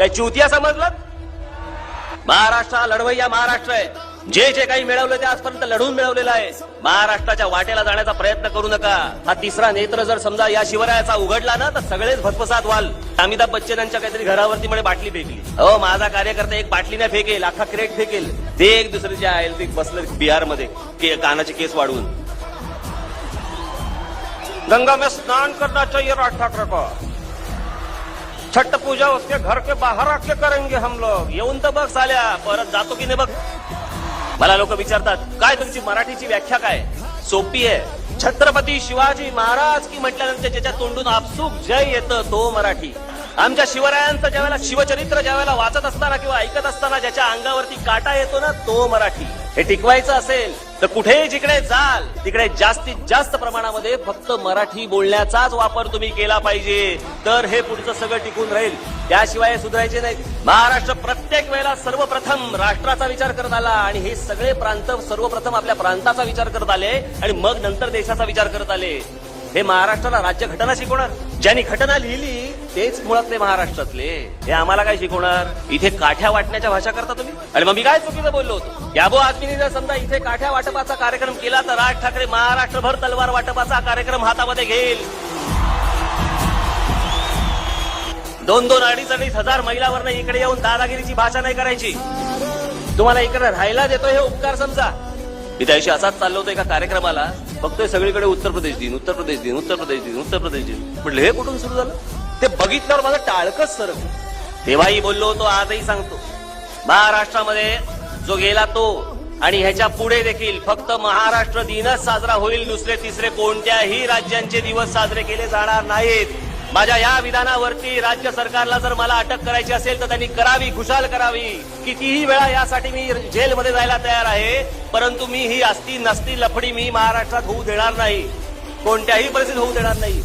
काय चुतिया समजलं? महाराष्ट्र हा लढवय्या महाराष्ट्र आहे. जे जे काही मिळवलं ते आजपर्यंत लढून मिळवलेलं आहे. महाराष्ट्राच्या वाटेला जाण्याचा प्रयत्न करू नका. हा तिसरा नेत्र जर समजा या शिवरायाचा उघडला ना तर सगळेच भस्मसात व्हाल. अमिताभ बच्चन यांच्या काहीतरी घरावरती म्हणे बाटली फेकली. हो, माझा कार्यकर्ता एक बाटली नाही फेकेल, अख्खा क्रेट फेकेल. ते एक दुसऱ्याचे आहे ते बसलं बिहारमध्ये कानाचे केस वाढवून. गंगा में स्नान करना चाहिए राज ठाकरे को. छठ पूजा उसके घर के बाहर आके करेंगे हम लोग. येऊन तर बघ साल्या, परत जातो की नाही बघ. मला लोक विचारतात काय तुमची मराठीची व्याख्या काय? सोपी आहे. छत्रपती शिवाजी महाराज की म्हटल्यानंतर ज्याच्या तोंडून आपसूक जय येतं तो मराठी. आमच्या शिवरायांचं ज्यावेळेला शिवचरित्र ज्यावेळेला वाचत असताना किंवा ऐकत असताना ज्याच्या अंगावरती काटा येतो ना तो मराठी. हे टिकवायचं असेल तर कुठेही जिकडे जाल तिकडे जास्तीत जास्त प्रमाणामध्ये फक्त मराठी बोलण्याचाच वापर तुम्ही केला पाहिजे. तर हे पुढचं सगळं टिकून राहील. त्याशिवाय सुधारायचे नाही. महाराष्ट्र प्रत्येक वेळेला सर्वप्रथम राष्ट्राचा विचार करत आला आणि हे सगळे प्रांत सर्वप्रथम आपल्या प्रांताचा विचार करत आले आणि मग नंतर देशाचा विचार करत आले. हे महाराष्ट्राला राज्य घटना शिकवणार. ज्यांनी घटना लिहिली तेच मुळातले महाराष्ट्रातले. हे आम्हाला काय शिकवणार? इथे काठ्या वाटण्याच्या भाषा करता तुम्ही. आणि मग मी काय चुकीचं बोललो होतो? याबो आजमीने जर समजा इथे काठ्या वाटपाचा कार्यक्रम केला तर राज ठाकरे महाराष्ट्रभर तलवार वाटपाचा कार्यक्रम हातामध्ये घेईल. 2-2, 2.5 हजार महिलांवरनं इकडे येऊन दादागिरीची भाषा नाही करायची. तुम्हाला इकडे राहायला देतोय हे उपकार समजा. मी त्याशी असाच चाललो होतो एका कार्यक्रमाला. बघतोय सगळीकडे उत्तर प्रदेश दिन, उत्तर प्रदेश दिन, उत्तर प्रदेश दिन, उत्तर प्रदेश दिन. म्हटलं हे कुठून सुरू झालं? ते बघितल्यावर माझं टाळकच सरकलं. तेव्हाही बोललो होतो, आजही सांगतो. महाराष्ट्रामध्ये जो गेला तो आणि ह्याच्या पुढे देखील फक्त महाराष्ट्र दिनच साजरा होईल. दुसरे तिसरे कोणत्याही राज्यांचे दिवस साजरे केले जाणार नाहीत. माझ्या या विधानावरती राज्य सरकारला जर मला अटक करायची असेल तर त्यांनी करावी, खुशाल करावी. कितीही वेळा यासाठी मी जेलमध्ये जायला तयार आहे. परंतु मी ही असती नसती लफडी मी महाराष्ट्रात होऊ देणार नाही. कोणत्याही परिस्थितीत होऊ देणार नाही.